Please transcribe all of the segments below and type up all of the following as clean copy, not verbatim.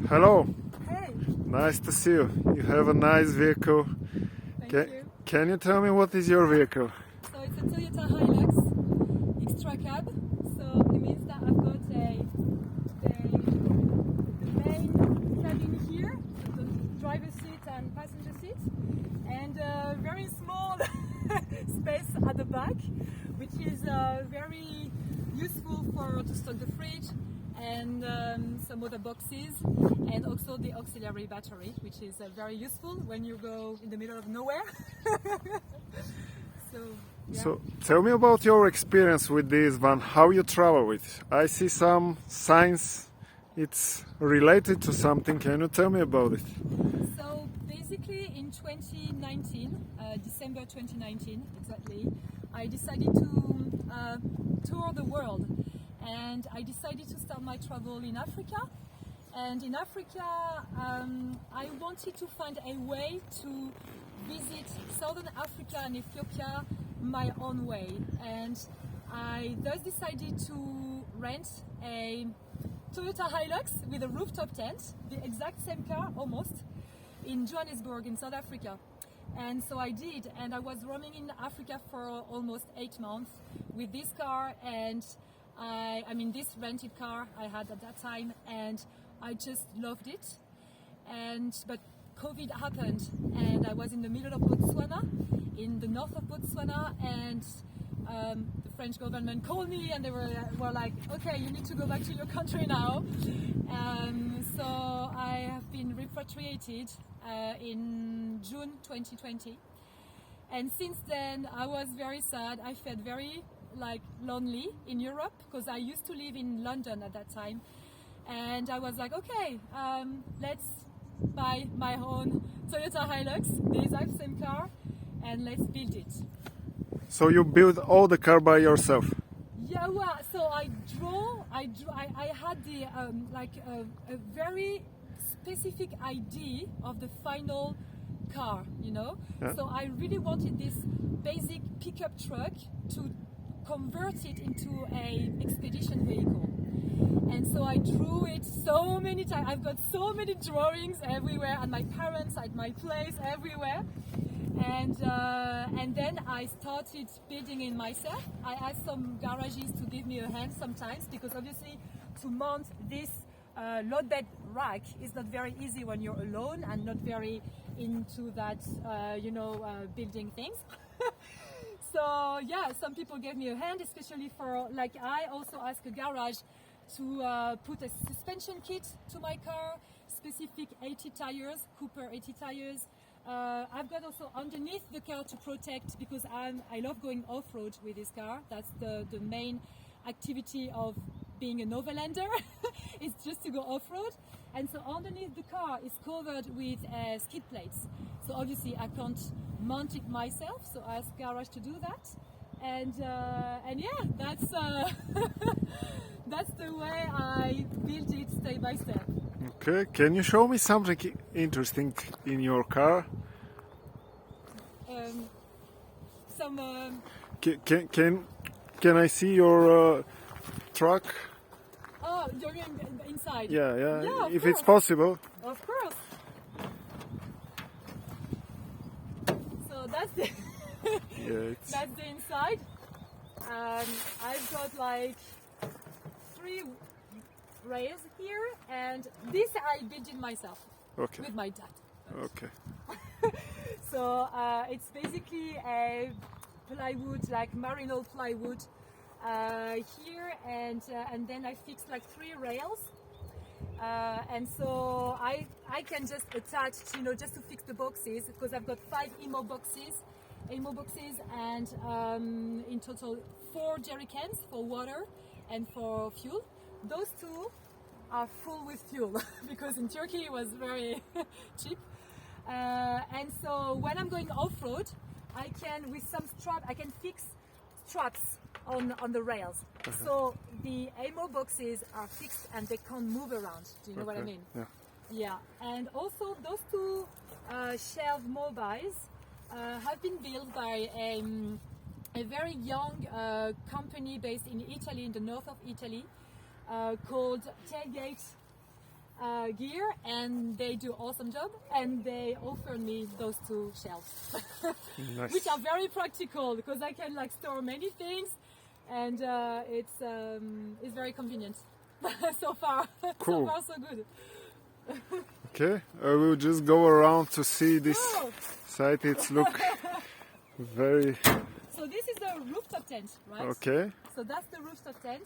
Hello, Hey, nice to see you. You have a nice vehicle. thank you. Can you tell me what is your vehicle? So it's a Toyota Hilux extra cab. So it means that I've got the main cabin here, so the driver's seat and passenger seat, and a very small space at the back, which is very useful to stock the fridge and some other boxes, and also the auxiliary battery, which is very useful when you go in the middle of nowhere. So, yeah. So tell me about your experience with this van, how you travel with. I see some signs it's related to something. Can you tell me about it? So basically in 2019, December 2019 exactly, I decided to tour the world, and I decided to start my travel in Africa. And in Africa, I wanted to find a way to visit Southern Africa and Ethiopia my own way. And I thus decided to rent a Toyota Hilux with a rooftop tent, the exact same car almost, in Johannesburg in South Africa. And so I did, and I was roaming in Africa for almost 8 months with this car, and I mean this rented car I had at that time, and I just loved it. But COVID happened, and I was in the middle of Botswana, in the north of Botswana, and the French government called me, and they were like, okay, you need to go back to your country now. So I have been repatriated in June 2020, and since then I was very sad. I felt very lonely in Europe, because I used to live in London at that time, and I was like, okay, let's buy my own Toyota Hilux, the exact same car, and let's build it. So you build all the car by yourself? Yeah, well, so I had the a very specific idea of the final car, you know. Yeah. So I really wanted this basic pickup truck to convert it into a expedition vehicle. And so I drew it so many times. I've got so many drawings everywhere, at my parents, at my place, everywhere. And then I started building it myself. I asked some garages to give me a hand sometimes, because obviously to mount this load bed rack is not very easy when you're alone and not very into that, building things. So yeah, some people gave me a hand, especially for, I also asked a garage to put a suspension kit to my car, specific 80 tires, Cooper 80 tires. I've got also underneath the car to protect, because I love going off-road with this car. That's the main activity of being an overlander. It's just to go off-road. And so underneath the car is covered with skid plates. So obviously I can't mount it myself, so I asked garage to do that. And yeah, that's that's the way I built it step by step. Okay, can you show me something interesting in your car? Can I see your truck? Oh, you're inside? Yeah, Yeah, if course. it's possible. Of course. So that's the that's the inside. I've got 3 rails here, and this I built it myself. Okay. With my dad. Okay. So it's basically a plywood, merino plywood here, and then I fixed 3 rails, and so I can just attach, just to fix the boxes, because I've got 5 EMO boxes, and in total 4 jerry cans for water and for fuel. Those 2 are full with fuel because in Turkey it was very cheap. And so when I'm going off-road, I can, with some strap, I can fix straps on the rails. Okay. So the ammo boxes are fixed and they can't move around. Do you know what I mean? Yeah. Yeah. And also those 2 shelf mobiles have been built by a very young company based in Italy, in the north of Italy, called Tailgate gear, and they do awesome job, and they offered me those two shelves, Nice. which are very practical because I can like store many things, and it's very convenient. So far, Cool. so far so good. Okay, I will just go around to see this Oh. site. It's look very So this is the rooftop tent, right? okay. So that's the rooftop tent.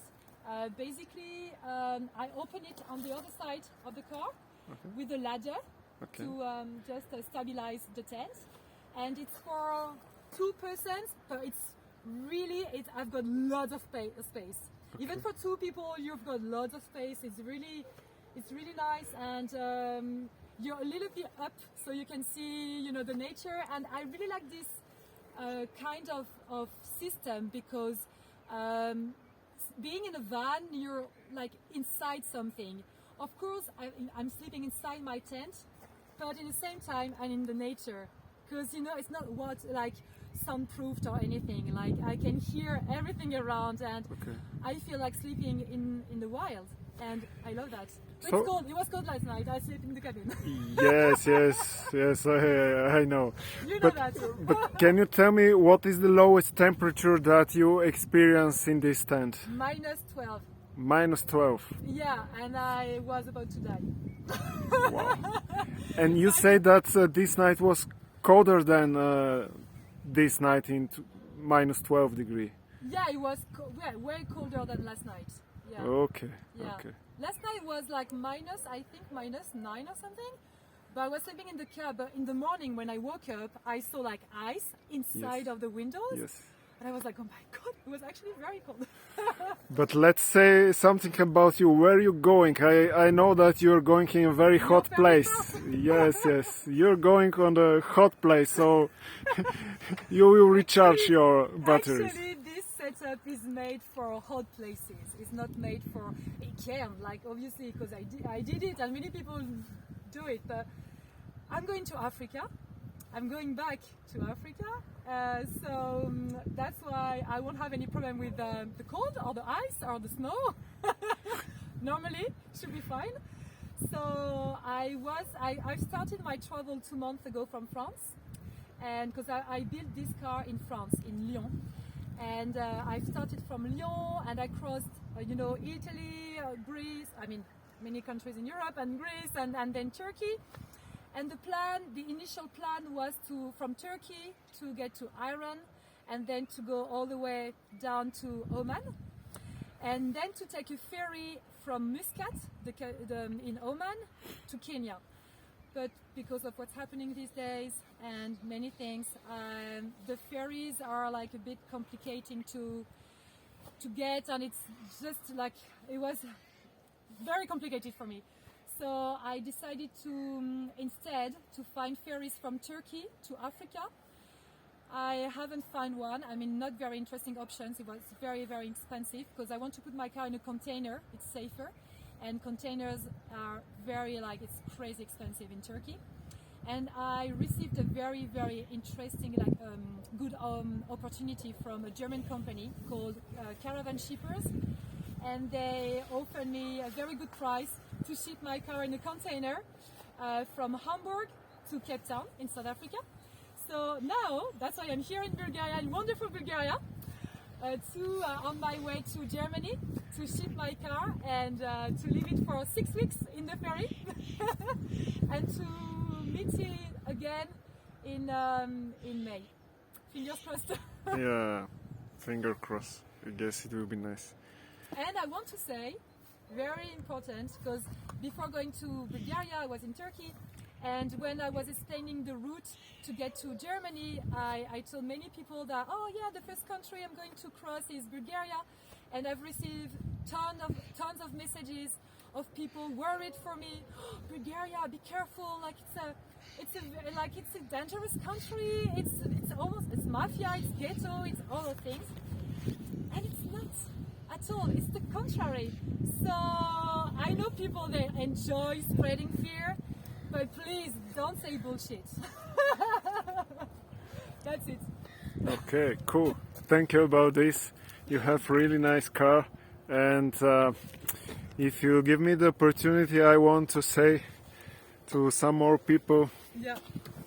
Basically, I open it on the other side of the car with a ladder Okay. to just stabilize the tent, and it's for 2 persons, but I've got lots of space. Even for 2 people, you've got lots of space. It's really nice, and you're a little bit up, so you can see the nature. And I really like this kind of system because being in a van, you're like inside something. Of course, I'm sleeping inside my tent, but in the same time, I'm in the nature because it's not like soundproofed or anything. Like I can hear everything around, and Okay. I feel like sleeping in the wild, and I love that. But So- it's cold. It was cold last night. I slept in the cabin. Yes, I know. You know that. But can you tell me what is the lowest temperature that you experience in this tent? -12. -12. Yeah, and I was about to die. Wow. And you say that this night was colder than this night in -12 degree. Yeah, it was way colder than last night. Yeah. Okay. Yeah. Okay. Last night was like -9 or something. But I was sleeping in the car. But in the morning when I woke up, I saw like ice inside Yes. of the windows. Yes. And I was like, oh my god, it was actually very cold. But let's say something about you. Where are you going? I know that you're going in a very hot very place. Yes. You're going on a hot place, so you will recharge your batteries. Actually, this setup is made for hot places. It's not made for a camp. Like obviously, because I did it, and many people do it. But I'm going to Africa. I'm going back to Africa, so that's why I won't have any problem with the cold or the ice or the snow. Normally, should be fine. So I've started my travel 2 months ago from France, and because I built this car in France, in Lyon, and I started from Lyon and I crossed, Italy, Greece. I mean, many countries in Europe and Greece, and then Turkey. And the initial plan was from Turkey to get to Iran, and then to go all the way down to Oman, and then to take a ferry from Muscat, in Oman, to Kenya. But because of what's happening these days and many things, the ferries are like a bit complicating to get, and it's just like it was very complicated for me. So I decided to instead to find ferries from Turkey to Africa. I haven't found one. I mean, not very interesting options. It was very, very expensive because I want to put my car in a container. It's safer, and containers are it's crazy expensive in Turkey. And I received a very, very interesting, good opportunity from a German company called Caravan Shippers, and they offered me a very good price to ship my car in a container from Hamburg to Cape Town in South Africa. So now that's why I'm here in Bulgaria, in wonderful Bulgaria, on my way to Germany to ship my car and to leave it for 6 weeks in the ferry and to meet it again in May. Fingers crossed. Yeah, finger crossed. I guess it will be nice. And I want to say, very important, because before going to Bulgaria, I was in Turkey, and when I was explaining the route to get to Germany, I told many people that, oh yeah, the first country I'm going to cross is Bulgaria, and I've received tons of messages of people worried for me. Oh, Bulgaria, be careful! It's a dangerous country. It's mafia, it's ghetto, it's all the things, and it's not at all. It's the contrary. So I know people they enjoy spreading fear, but please don't say bullshit. That's it. Okay, cool. Thank you about this. You have really nice car, and if you give me the opportunity, I want to say to some more people, Yeah.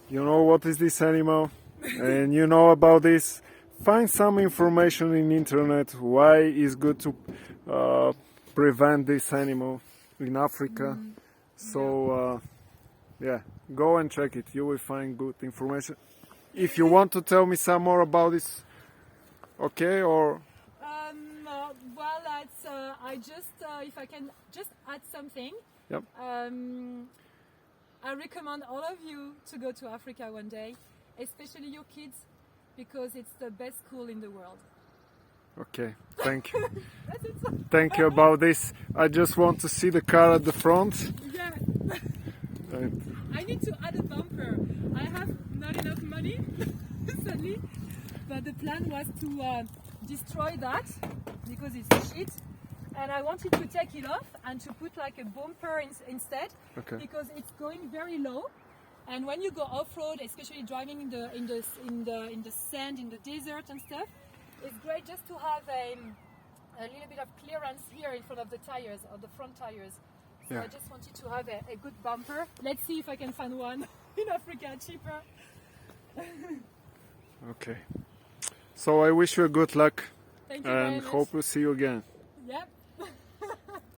you know what is this animal, and you know about this. Find some information in internet why it's good to prevent this animal in Africa. So yeah, go and check it. You will find good information. If you want to tell me some more about this, okay? Or Well, that's, I just, if I can just add something, yep. I recommend all of you to go to Africa one day, especially your kids, because it's the best school in the world. Okay, thank you. That's it. Thank you about this. I just want to see the car at the front. Yeah. And I need to add a bumper. I have not enough money, sadly, but the plan was to destroy that because it's shit, and I wanted to take it off and to put like a bumper instead, okay. because it's going very low, and when you go off-road, especially driving in the sand, in the desert and stuff, it's great just to have a little bit of clearance here in front of the tires, or the front tires. So Yeah. I just wanted to have a good bumper. Let's see if I can find one in Africa cheaper. Okay. So I wish you good luck Thank you very and much. hope to see you again. Yep.